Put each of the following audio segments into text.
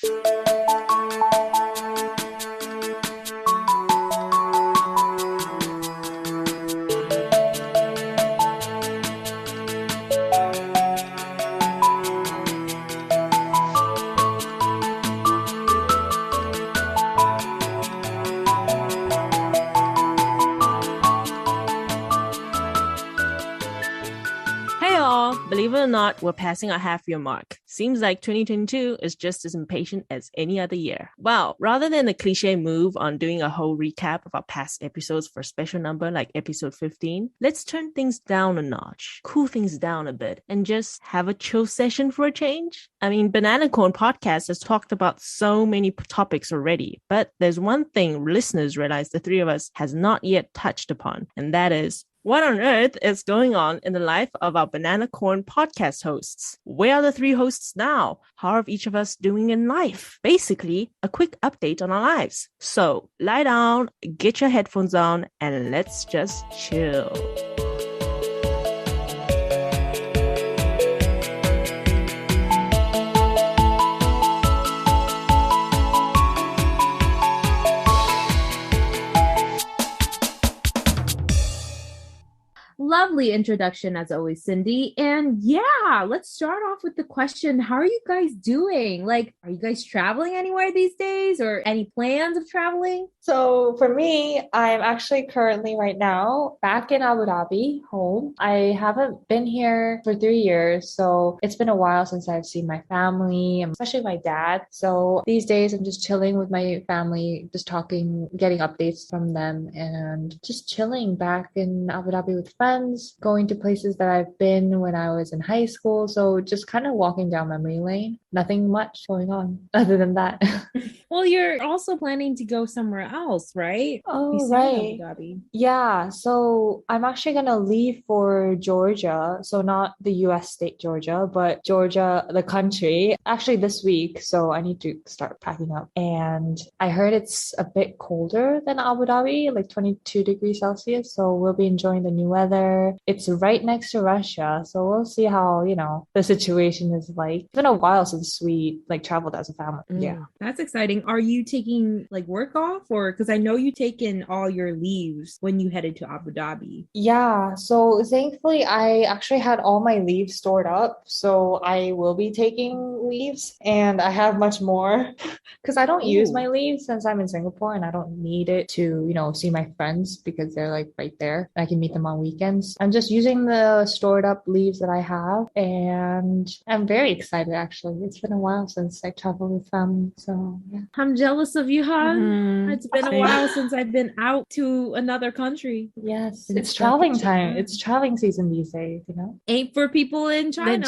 Hey all, believe it or not, we're passing our half-year mark. Seems like 2022 is just as impatient as any other year. Well, rather than the cliche move on doing a whole recap of our past episodes for a special number like episode 15, let's turn things down a notch, cool things down a bit, and just have a chill session for a change. I mean, Bananacorn podcast has talked about so many topics already, but there's one thing listeners realize the three of us has not yet touched upon, and that is what on earth is going on in the life of our Bananacorn podcast hosts? Where are the three hosts now? How are each of us doing in life? Basically, a quick update on our lives. So, lie down, get your headphones on, and let's just chill. Lovely introduction as always, Cindy. And yeah, let's start off with the question, how are you guys doing? Like, are you guys traveling anywhere these days or any plans of traveling? So for me, I'm actually currently right now back in Abu Dhabi, home. I haven't been here for 3 years, so it's been a while since I've seen my family, especially my dad. So these days I'm just chilling with my family, just talking, getting updates from them, and just chilling back in Abu Dhabi with friends, going to places that I've been when I was in high school. So just kind of walking down memory lane. Nothing much going on other than that. Well, you're also planning to go somewhere else, right? Oh, Besides right. Abu Dhabi. Yeah, so I'm actually gonna leave for Georgia. So not the US state Georgia, but Georgia, the country, actually this week. So I need to start packing up. And I heard it's a bit colder than Abu Dhabi, like 22 degrees Celsius. So we'll be enjoying the new weather. It's right next to Russia. So we'll see how, the situation is like. It's been a while since we like traveled as a family. Yeah. That's exciting. Are you taking like work off, or because I know you taken all your leaves when you headed to Abu Dhabi? Yeah, so thankfully I actually had all my leaves stored up, so I will be taking leaves and I have much more because I don't use my leaves since I'm in Singapore and I don't need it to, see my friends because they're like right there. I can meet them on weekends. I'm just using the stored up leaves that I have and I'm very excited actually. It's been a while since I traveled with family, so yeah. I'm jealous of you, hon. It's been a Same. while since I've been out to another country. Yes, And it's stuff. traveling time. It's traveling season these days, Ain't for people in China.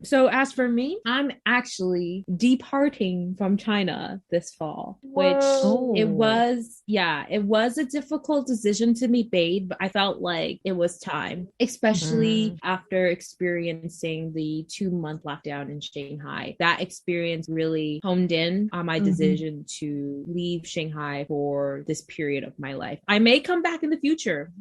So as for me, I'm actually departing from China this fall, which Whoa. it was a difficult decision to be made, but I felt like it was time, especially after experiencing the 2-month lockdown in Shanghai. That experience really honed in on my decision to leave Shanghai for this period of my life. I may come back in the future,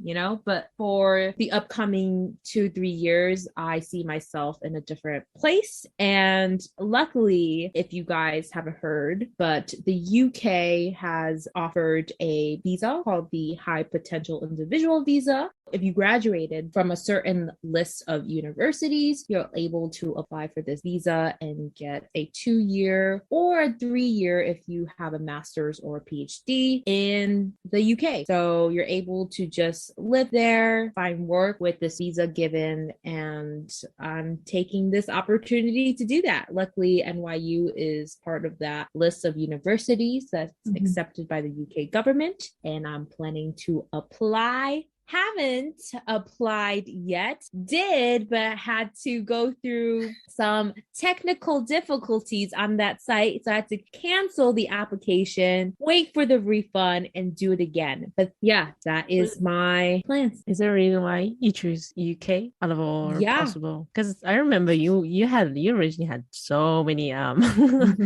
but for the upcoming 2-3 years, I see myself in a different place. And luckily, if you guys haven't heard, but the UK has offered a visa called the High Potential Individual Visa. If you graduated from a certain list of universities, you're able to apply for this visa and get a 2-year or a 3-year if you have a master's or a PhD in the UK. So you're able to just live there, find work with this visa given, and I'm taking this opportunity to do that. Luckily, NYU is part of that list of universities that's accepted by the UK government, and I'm planning to apply. Haven't applied yet, did, but had to go through some technical difficulties on that site. So I had to cancel the application, wait for the refund, and do it again. But yeah, that is my plans. Is there a reason why you choose UK out of all possible? Because I remember you originally had so many original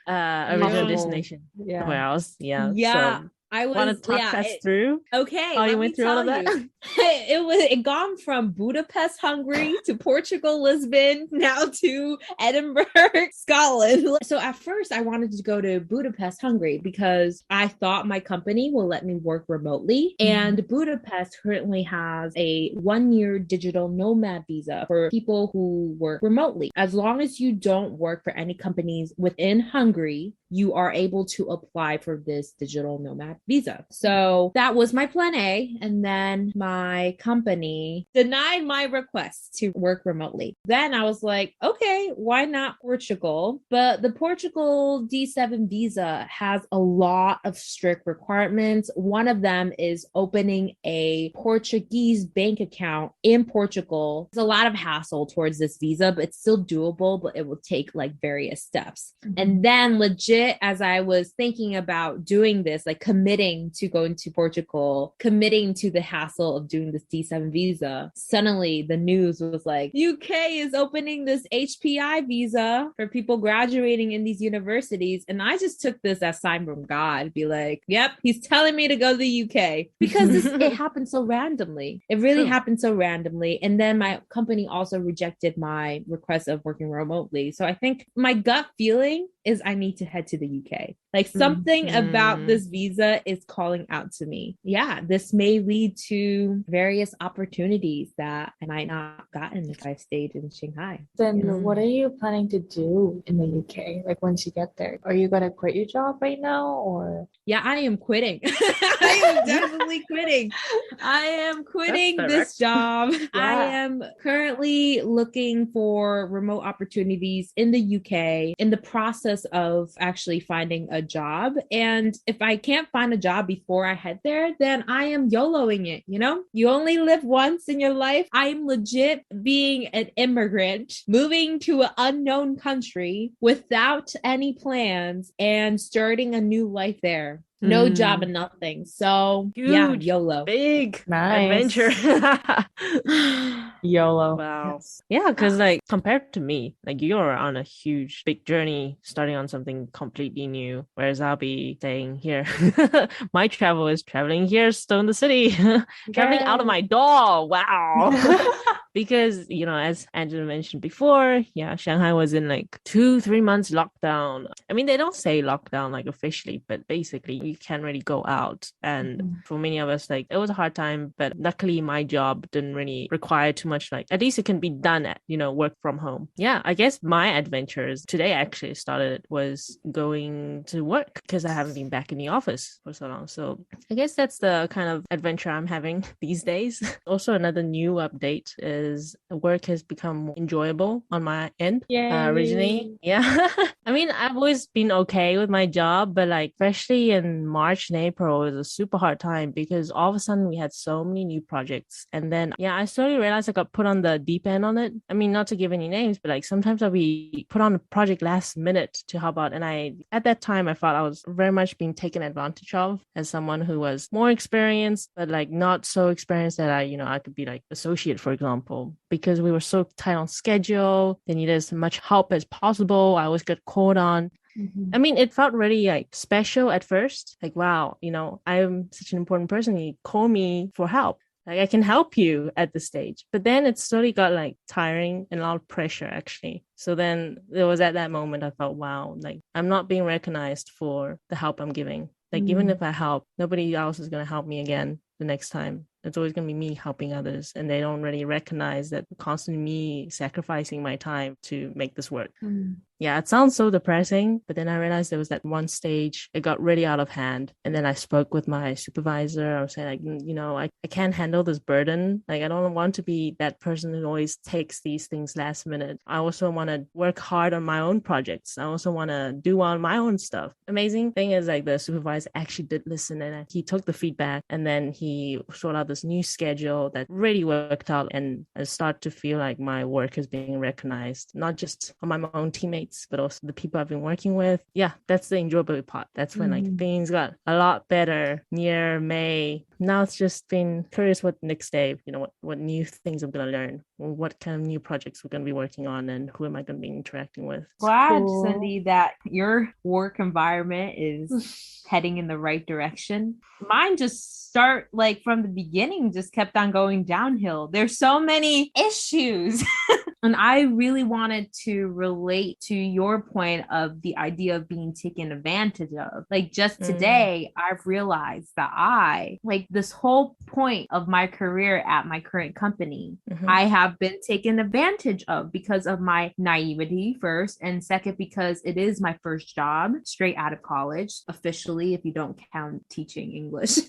destination. Yeah. Where else? Yeah. Yeah. So I Want to was, talk us through? Okay, Oh, you let went me through all tell of that? you. It gone from Budapest, Hungary to Portugal, Lisbon, now to Edinburgh, Scotland. So at first I wanted to go to Budapest, Hungary because I thought my company will let me work remotely. And Budapest currently has a 1-year digital nomad visa for people who work remotely. As long as you don't work for any companies within Hungary, you are able to apply for this digital nomad visa. So that was my plan A. And then my company denied my request to work remotely. Then I was like, okay, why not Portugal? But the Portugal D7 visa has a lot of strict requirements. One of them is opening a Portuguese bank account in Portugal. There's a lot of hassle towards this visa, but it's still doable, but it will take like various steps. And then legit, as I was thinking about doing this, like committing to going to Portugal, committing to the hassle of doing this D7 visa, suddenly the news was like, UK is opening this HPI visa for people graduating in these universities. And I just took this as sign from God, be like, yep, he's telling me to go to the UK because it happened so randomly. It really happened so randomly. And then my company also rejected my request of working remotely. So I think my gut feeling is I need to head to the UK. Like something about this visa is calling out to me. Yeah, this may lead to various opportunities that I might not have gotten if I stayed in Shanghai. Then what are you planning to do in the UK? Like once you get there, are you gonna quit your job right now or? Yeah, I am quitting. I am definitely quitting. I am quitting this job. Yeah. I am currently looking for remote opportunities in the UK in the process of actually finding a job. And if I can't find a job before I head there, then I am YOLOing it. You know, you only live once in your life. I'm legit being an immigrant, moving to an unknown country without any plans and starting a new life there. No job and nothing. So Huge, yeah, YOLO. big Nice. adventure. YOLO. Wow. Yes. Yeah, because like compared to me, like you're on a huge, big journey, starting on something completely new, whereas I'll be staying here. My travel is traveling here, still in the city, traveling out of my door. Wow. Because, you know, as Angela mentioned before, yeah, Shanghai was in like 2-3 months lockdown. I mean, they don't say lockdown like officially, but basically you can't really go out. And for many of us, like it was a hard time, but luckily my job didn't really require too much, like at least it can be done at, you know, work from home. Yeah, I guess my adventures today actually started was going to work because I haven't been back in the office for so long. So I guess that's the kind of adventure I'm having these days. Also, another new update is work has become enjoyable on my end. Originally, yeah. I mean, I've always been okay with my job, but like especially in March and April, it was a super hard time because all of a sudden we had so many new projects. And then, yeah, I slowly realized I got put on the deep end on it. I mean, not to give any names, but like sometimes I'll be put on a project last minute to help out. And at that time, I felt I was very much being taken advantage of as someone who was more experienced, but like not so experienced that I could be like associate, for example, because we were so tight on schedule. They needed as much help as possible. I always got called on. I mean, it felt really like special at first. Like, wow, I'm such an important person. You call me for help. Like, I can help you at this stage. But then it slowly got like tiring and a lot of pressure, actually. So then it was at that moment I felt, wow, like I'm not being recognized for the help I'm giving. Like, even if I help, nobody else is going to help me again the next time. It's always going to be me helping others. And they don't really recognize that constantly me sacrificing my time to make this work. Yeah, it sounds so depressing, but then I realized there was that one stage, it got really out of hand. And then I spoke with my supervisor. I was saying, like, I can't handle this burden. Like, I don't want to be that person who always takes these things last minute. I also want to work hard on my own projects. I also want to do on my own stuff. Amazing thing is, like, the supervisor actually did listen and he took the feedback and then he sorted out this new schedule that really worked out. And I start to feel like my work is being recognized, not just on my own teammates, but also the people I've been working with. Yeah, that's the enjoyable part. That's when like things got a lot better near May, Now it's just been curious what next day, what new things I'm going to learn, or what kind of new projects we're going to be working on, and who am I going to be interacting with. Glad, Cool. Cindy, that your work environment is heading in the right direction. Mine just start like from the beginning, just kept on going downhill. There's so many issues. And I really wanted to relate to your point of the idea of being taken advantage of. Like just today, I've realized that like this whole point of my career at my current company, I have been taken advantage of because of my naivety first. And second, because it is my first job straight out of college, officially, if you don't count teaching English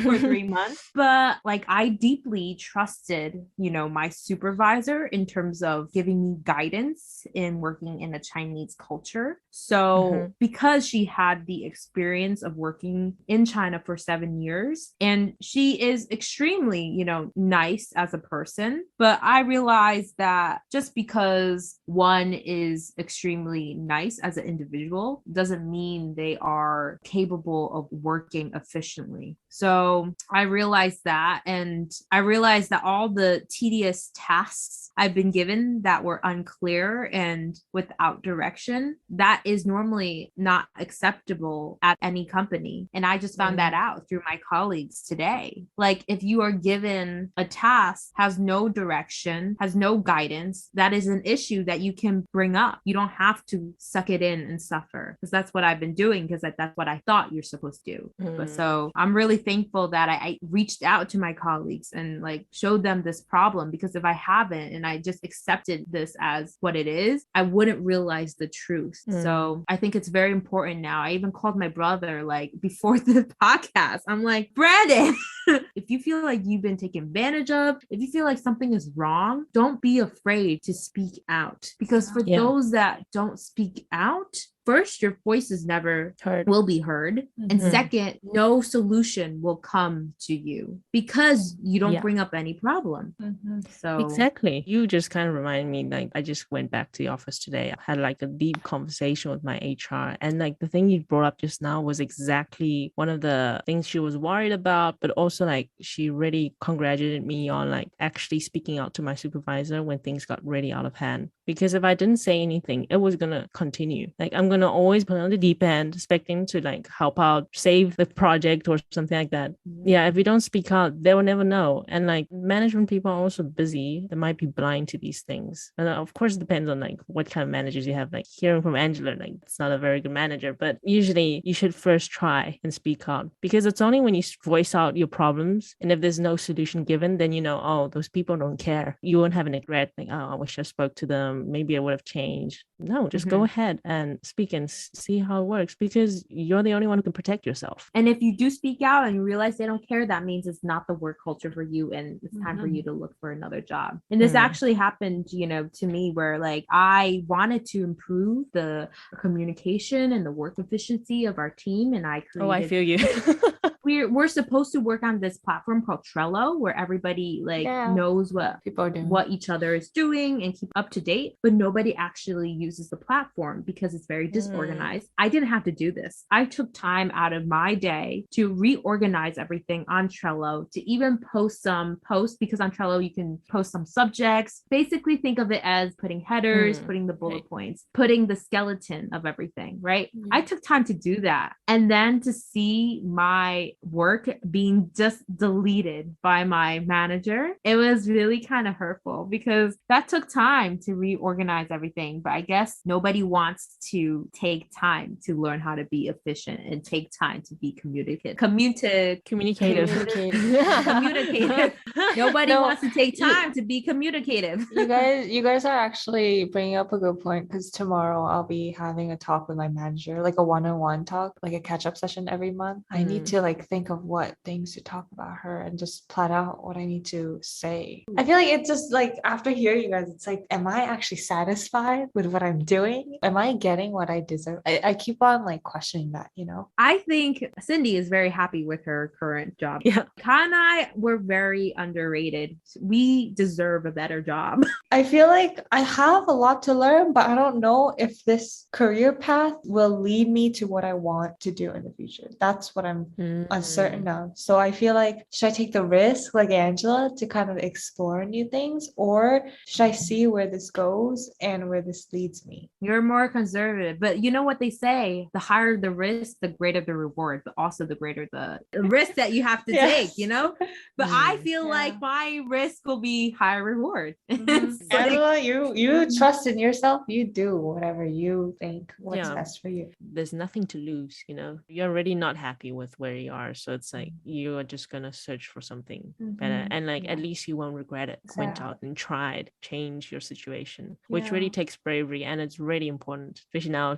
for 3 months. But like I deeply trusted, my supervisor in terms of giving me guidance in working in a Chinese culture. So because she had the experience of working in China for 7 years, and she is extremely, nice as a person, but I realized that just because one is extremely nice as an individual doesn't mean they are capable of working efficiently. So I realized that, and I realized that all the tedious tasks I've been given that were unclear and without direction, that is normally not acceptable at any company. And I just found that out through my colleagues today. Like if you are given a task, has no direction, has no guidance, that is an issue that you can bring up. You don't have to suck it in and suffer, because that's what I've been doing, because that's what I thought you're supposed to do. But so I'm really thankful that I reached out to my colleagues and like showed them this problem, because if I haven't and I just accepted this as what it is, I wouldn't realize the truth. So I think it's very important now. I even called my brother like before the podcast. I'm like, Brandon, if you feel like you've been taken advantage of, if you feel like something is wrong, don't be afraid to speak out. Because for those that don't speak out, first, your voice is never will be heard. And second, no solution will come to you because you don't bring up any problem. So exactly. You just kind of remind me, like, I just went back to the office today. I had like a deep conversation with my HR. And like the thing you brought up just now was exactly one of the things she was worried about, but also like she really congratulated me on like actually speaking out to my supervisor when things got really out of hand. Because if I didn't say anything, it was going to continue. Like I'm going to always put on the deep end, expecting to like help out, save the project or something like that. Yeah, if you don't speak out, they will never know. And like management people are also busy. They might be blind to these things. And of course, it depends on like what kind of managers you have. Like hearing from Angela, like it's not a very good manager, but usually you should first try and speak out, because it's only when you voice out your problems, and if there's no solution given, then oh, those people don't care. You won't have any regret, like, oh, I wish I spoke to them. Maybe I would have changed. No, just go ahead and speak and see how it works, because you're the only one who can protect yourself. And if you do speak out and you realize they don't care, that means it's not the work culture for you, and it's time for you to look for another job. And this actually happened, to me, where like I wanted to improve the communication and the work efficiency of our team, and I created. Oh, I feel you. We're supposed to work on this platform called Trello, where everybody knows what people are doing, what each other is doing, and keep up to date, but nobody actually uses the platform because it's very disorganized. I didn't have to do this. I took time out of my day to reorganize everything on Trello, to even post some posts, because on Trello you can post some subjects. Basically think of it as putting headers, putting the bullet points, putting the skeleton of everything, right? I took time to do that. And then to see my work being just deleted by my manager, it was really kind of hurtful, because that took time to reorganize everything. But I guess nobody wants to take time to learn how to be efficient and take time to be communicative. Nobody wants to take time to be communicative. You guys are actually bringing up a good point, because tomorrow I'll be having a talk with my manager, like a one-on-one talk, like a catch-up session every month. I need to like think of what things to talk about her and just plan out what I need to say. I feel like it's just like after hearing you guys, it's like, am I actually satisfied with what I'm doing? Am I getting what I deserve? I keep on like questioning that, I think Cindy is very happy with her current job. Yeah. Kai and I were very underrated. We deserve a better job. I feel like I have a lot to learn, but I don't know if this career path will lead me to what I want to do in the future. That's what I'm uncertain of. So I feel like, should I take the risk, like Angela, to kind of explore new things, or should I see where this goes and where this leads me? You're more conservative, but you know what they say, the higher the risk, the greater the reward, but also the greater the risk that you have to take, you know? But I feel like my risk will be higher reward. Angela, you trust in yourself. You do whatever you think what's best for you. There's nothing to lose, you know. You're already not happy with where you are, so it's like you are just gonna search for something better, and like at least you won't regret it. Went out and tried, change your situation, which really takes bravery, and it's really important, especially now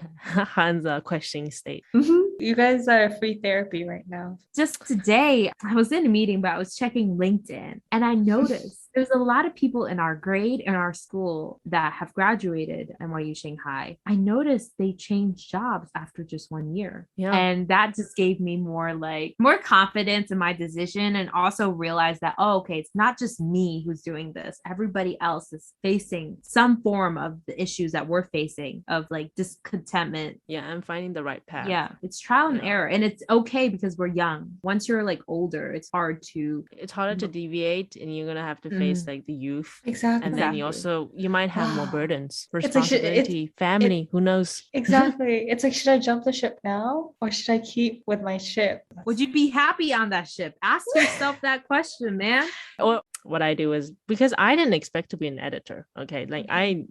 Han's questioning state. You guys are free therapy right now. Just today, I was in a meeting, but I was checking LinkedIn, and I noticed there's a lot of people in our grade in our school that have graduated NYU Shanghai. I noticed they changed jobs after just 1 year. And that just gave me more confidence in my decision, and also realized that, oh, okay, it's not just me who's doing this. Everybody else is facing some form of the issues that we're facing, of like discontentment. I'm finding the right path. It's trial and error, and it's okay because we're young. Once you're like older, it's harder to deviate, and you're gonna have to face like the youth. Exactly. And then you might have more burdens, responsibility, family, who knows? Exactly. It's like, should I jump the ship now, or should I keep with my ship? Would you be happy on that ship? Ask yourself that question, man. Or what I do is, because I didn't expect to be an editor. Okay. Like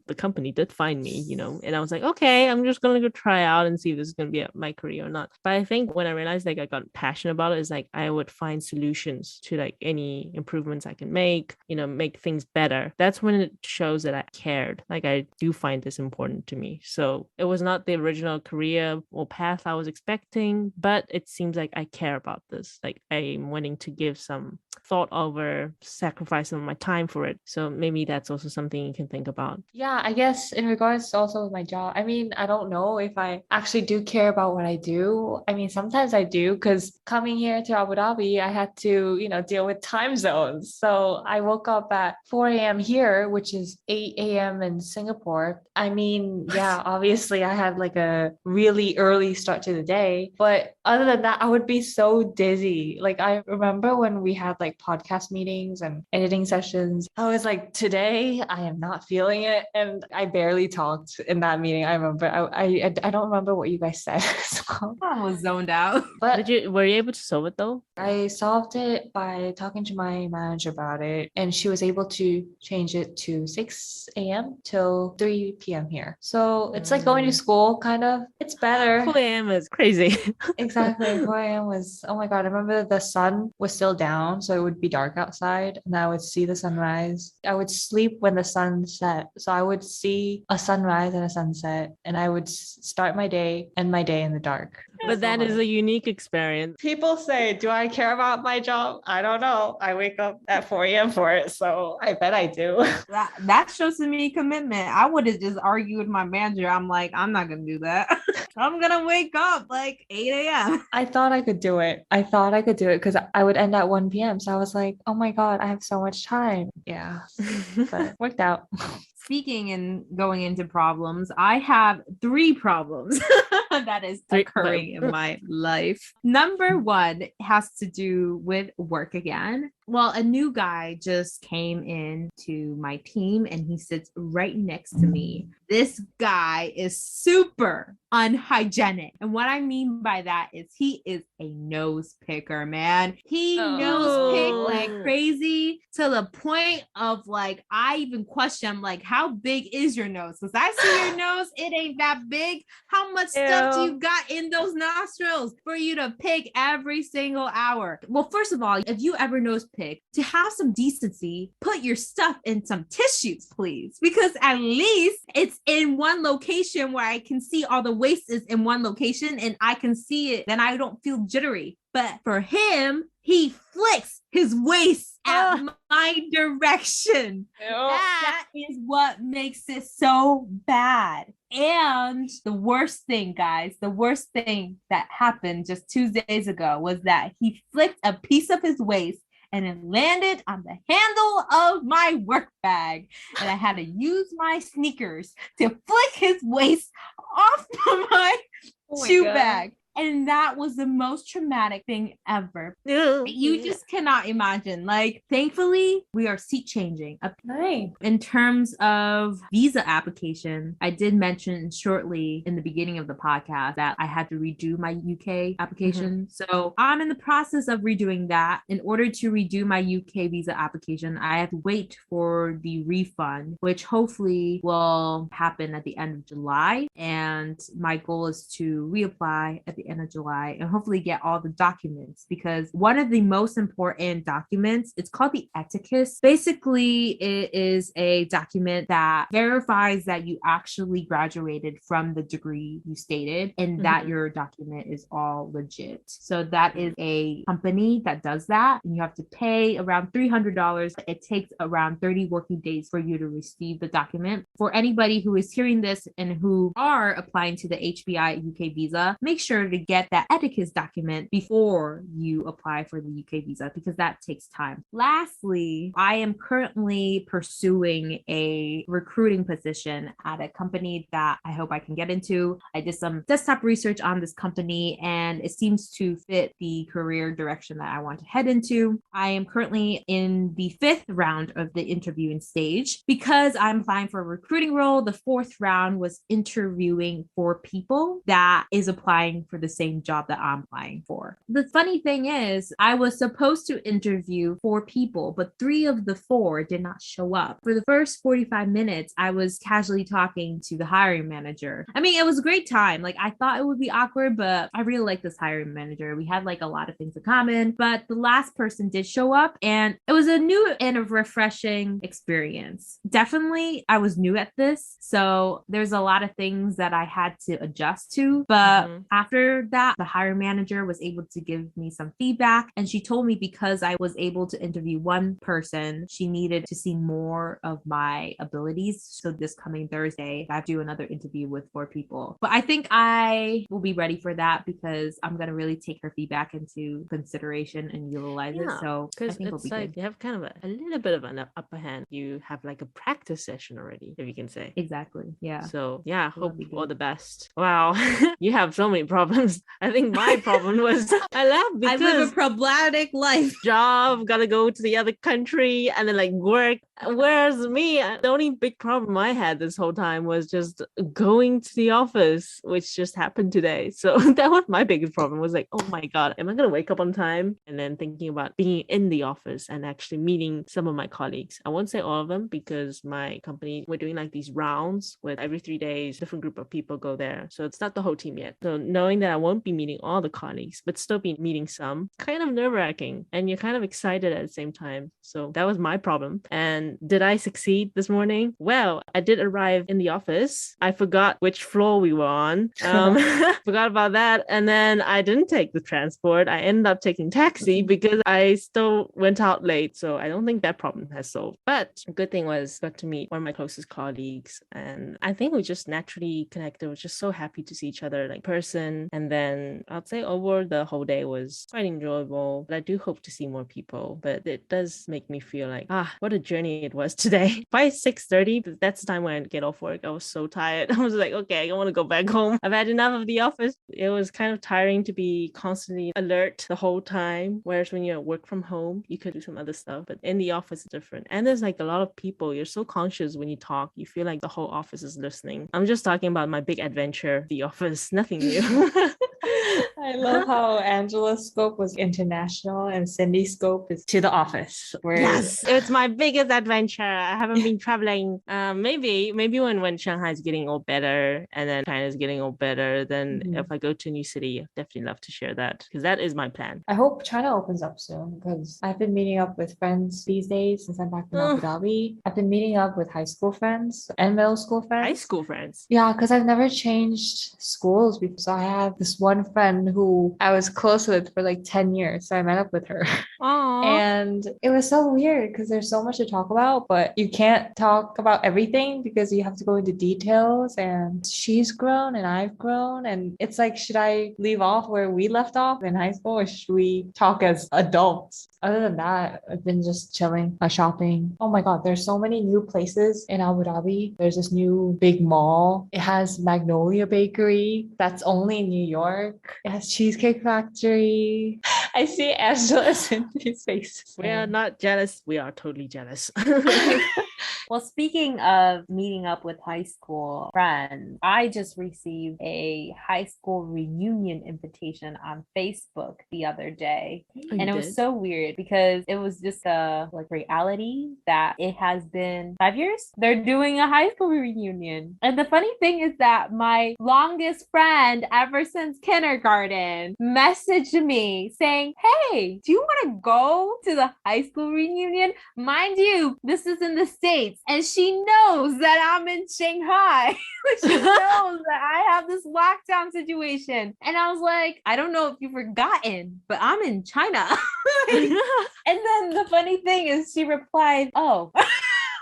the company did find me, you know, and I was like, okay, I'm just going to go try out and see if this is going to be my career or not. But I think when I realized like I got passionate about it, is like I would find solutions to like any improvements I can make, you know, make things better. That's when it shows that I cared. Like I do find this important to me. So it was not the original career or path I was expecting, but it seems like I care about this. Like I'm willing to give some thought over, sacrifice some of my time for it. So maybe that's also something you can think about. Yeah, I guess in regards to also with my job, I mean, I don't know if I actually do care about what I do. I mean, sometimes I do, because coming here to Abu Dhabi, I had to, you know, deal with time zones. So I woke up at 4 a.m. here, which is 8 a.m. in Singapore. I mean, yeah, obviously I had like a really early start to the day, but other than that, I would be so dizzy. Like I remember when we had like podcast meetings and editing sessions, I was like, today I am not feeling it, and I barely talked in that meeting. I remember I don't remember what you guys said. So I was zoned out. But were you able to solve it though? I solved it by talking to my manager about it, and she was able to change it to 6 a.m. till 3 p.m. here. So it's like going to school, kind of. It's better. 4 a.m. is crazy. Exactly. 4 a.m. was, oh my God, I remember the sun was still down, so it would be dark outside, and I would see the sunrise. I would sleep when the sun set. So I would see a sunrise and a sunset, and I would start my day, end my day in the dark. But that is a unique experience. People say, do I care about my job? I don't know. I wake up at 4 a.m. for it, so I bet I do. That shows to me commitment. I would have just argued with my manager. I'm like, I'm not going to do that. I'm going to wake up like 8 a.m. I thought I could do it. Because I would end at 1 p.m. So I was like, oh my God, I have so much time. Yeah, but it worked out. Speaking and going into problems, I have 3 problems that is occurring in my life. Number 1 has to do with work again. Well, a new guy just came into my team, and he sits right next to me. This guy is super unhygienic. And what I mean by that is he is a nose picker, man. He nose pick like crazy, to the point of like, I even question, I'm like, how big is your nose? Because I see your nose, it ain't that big. How much stuff do you got in those nostrils for you to pick every single hour? Well, first of all, if you ever nose pick, to have some decency, put your stuff in some tissues, please, because at least it's in one location where I can see all the waste is in one location and I can see it, then I don't feel jittery. But for him, he flicks his waist at my direction. That is what makes it so bad. And the worst thing, guys, the worst thing that happened just 2 days ago was that he flicked a piece of his waist and it landed on the handle of my work bag. And I had to use my sneakers to flick his waist off of my shoe bag. And that was the most traumatic thing ever. Yeah. You just cannot imagine. Like, thankfully, we are seat changing. Nice. In terms of visa application, I did mention shortly in the beginning of the podcast that I had to redo my UK application. So I'm in the process of redoing that. In order to redo my UK visa application, I have to wait for the refund, which hopefully will happen at the end of July. And my goal is to reapply at the end of July and hopefully get all the documents, because one of the most important documents, it's called the etiquette. Basically, it is a document that verifies that you actually graduated from the degree you stated and that your document is all legit. So that is a company that does that, and you have to pay around $300. It takes around 30 working days for you to receive the document. For anybody who is hearing this and who are applying to the HBI UK visa, make sure to get that etiquette document before you apply for the UK visa, because that takes time. Lastly, I am currently pursuing a recruiting position at a company that I hope I can get into. I did some desktop research on this company and it seems to fit the career direction that I want to head into. I am currently in the 5th round of the interviewing stage. Because I'm applying for a recruiting role, the 4th round was interviewing 4 people that is applying for the same job that I'm applying for. The funny thing is, I was supposed to interview 4 people, but 3 of the 4 did not show up. For the first 45 minutes, I was casually talking to the hiring manager. I mean, it was a great time. Like, I thought it would be awkward, but I really like this hiring manager. We had like a lot of things in common, but the last person did show up and it was a new and a refreshing experience. Definitely, I was new at this, so there's a lot of things that I had to adjust to. But after that, the hiring manager was able to give me some feedback, and she told me because I was able to interview one person, she needed to see more of my abilities. So this coming Thursday, I have to do another interview with 4 people. But I think I will be ready for that because I'm going to really take her feedback into consideration and utilize it. So I think it'll be like good. you have kind of a little bit of an upper hand. You have like a practice session already, if you can say. Exactly. Yeah. So yeah, It'll hope be all good. the best. Wow. You have so many problems. I think my problem was I laugh I live because a problematic life. job, gotta go to the other country and then like work. Whereas me, the only big problem I had this whole time was just going to the office, which just happened today. So that was my biggest problem, was like, oh my God, am I gonna wake up on time? And then thinking about being in the office and actually meeting some of my colleagues. I won't say all of them because my company, we're doing like these rounds with every 3 days, different group of people go there. So it's not the whole team yet. So knowing that I won't be meeting all the colleagues, but still be meeting some, kind of nerve-wracking, and you're kind of excited at the same time. So that was my problem. And did I succeed this morning? Well, I did arrive in the office. I forgot which floor we were on. Forgot about that. And then I didn't take the transport. I ended up taking taxi because I still went out late. So I don't think that problem has solved. But a good thing was got to meet one of my closest colleagues. And I think we just naturally connected. We're just so happy to see each other like person. And then I'd say over the whole day was quite enjoyable. But I do hope to see more people. But it does make me feel like, what a journey it was today. By 6:30, that's the time when I get off work. I was so tired. I was like, okay, I want to go back home. I've had enough of the office. It was kind of tiring to be constantly alert the whole time. Whereas when you're at work from home, you could do some other stuff. But in the office, it's different. And there's like a lot of people. You're so conscious when you talk. You feel like the whole office is listening. I'm just talking about my big adventure, the office. Nothing new. I love how Angela's scope was international and Cindy's scope is to the office. Yes, it's my biggest adventure. I haven't been traveling. Maybe when Shanghai is getting all better and then China is getting all better, then if I go to a new city, I'd definitely love to share that because that is my plan. I hope China opens up soon because I've been meeting up with friends these days since I'm back in Abu Dhabi. I've been meeting up with high school friends and middle school friends. High school friends? Yeah, because I've never changed schools before. So I have this one friend who I was close with for like 10 years. So I met up with her. Aw. And it was so weird because there's so much to talk about, but you can't talk about everything because you have to go into details. And she's grown and I've grown. And it's like, should I leave off where we left off in high school or should we talk as adults? Other than that, I've been just chilling, shopping. Oh my God, there's so many new places in Abu Dhabi. There's this new big mall. It has Magnolia Bakery. That's only in New York. It has Cheesecake Factory. I see Angela's in these faces. We are not jealous. We are totally jealous. Well, speaking of meeting up with high school friends, I just received a high school reunion invitation on Facebook the other day. And it was so weird because it was just a like reality that it has been 5 years. They're doing a high school reunion. And the funny thing is that my longest friend ever since kindergarten messaged me saying, "Hey, do you want to go to the high school reunion?" Mind you, this is in the States. And she knows that I'm in Shanghai. She knows that I have this lockdown situation. And I was like, I don't know if you've forgotten, but I'm in China. And then the funny thing is she replied, "Oh."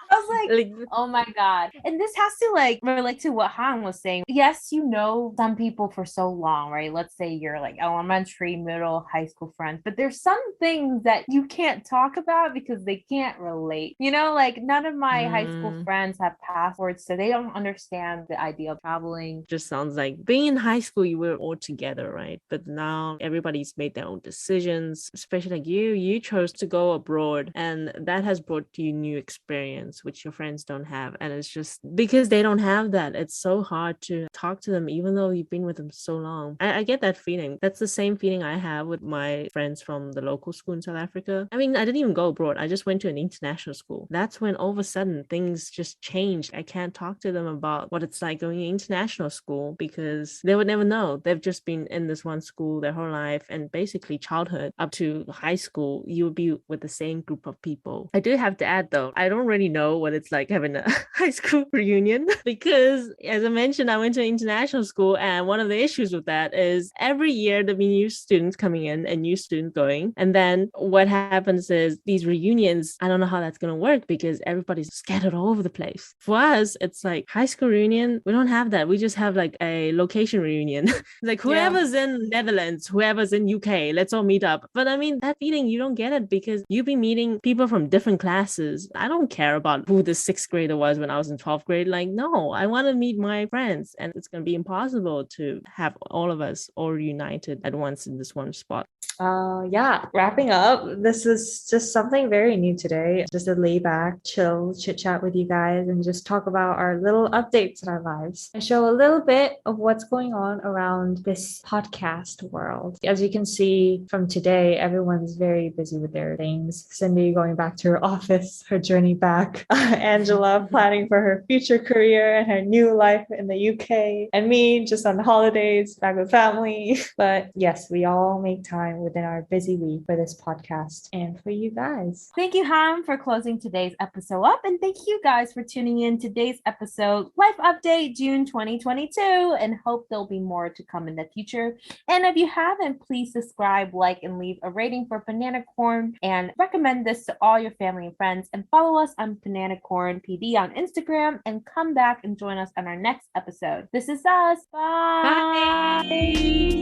I was like, oh my God. And this has to like relate to what Han was saying. Yes, you know some people for so long, right? Let's say you're like elementary, middle, high school friends, but there's some things that you can't talk about because they can't relate. You know, like none of my high school friends have passports, so they don't understand the idea of traveling. Just sounds like being in high school, you were all together, right? But now everybody's made their own decisions, especially like you chose to go abroad, and that has brought you new experience which your friends don't have. And it's just because they don't have that, it's so hard to talk to them even though you've been with them so long. I get that feeling. That's the same feeling I have with my friends from the local school in South Africa. I mean, I didn't even go abroad. I just went to an international school. That's when all of a sudden things just changed. I can't talk to them about what it's like going to international school because they would never know. They've just been in this one school their whole life, and basically childhood up to high school, you would be with the same group of people. I do have to add though, I don't really know what it's like having a high school reunion because, as I mentioned, I went to international school, and one of the issues with that is every year there'll be new students coming in and new students going, and then what happens is these reunions, I don't know how that's going to work because everybody's scattered all over the place. For us, it's like high school reunion, we don't have that. We just have like a location reunion. Like whoever's in Netherlands, whoever's in UK, let's all meet up. But I mean, that feeling, you don't get it because you'll be meeting people from different classes. I don't care about who the sixth grader was when I was in 12th grade. Like, no, I want to meet my friends, and it's going to be impossible to have all of us all united at once in this one spot. Yeah, wrapping up, this is just something very new today. Just a lay back, chill, chit chat with you guys and just talk about our little updates in our lives and show a little bit of what's going on around this podcast world. As you can see from today, everyone's very busy with their things. Cindy going back to her office, her journey back, Angela planning for her future career and her new life in the UK, and me just on holidays back with family. But yes, we all make time within our busy week for this podcast and for you guys. Thank you, Ham, for closing today's episode up. And thank you guys for tuning in today's episode, Life Update, June 2022, and hope there'll be more to come in the future. And if you haven't, please subscribe, like, and leave a rating for Bananacorn, and recommend this to all your family and friends, and follow us on Bananacorn PD on Instagram, and come back and join us on our next episode. This is us. Bye.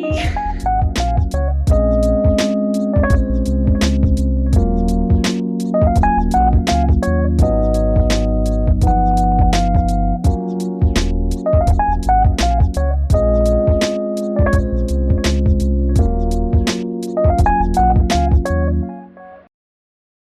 Bye.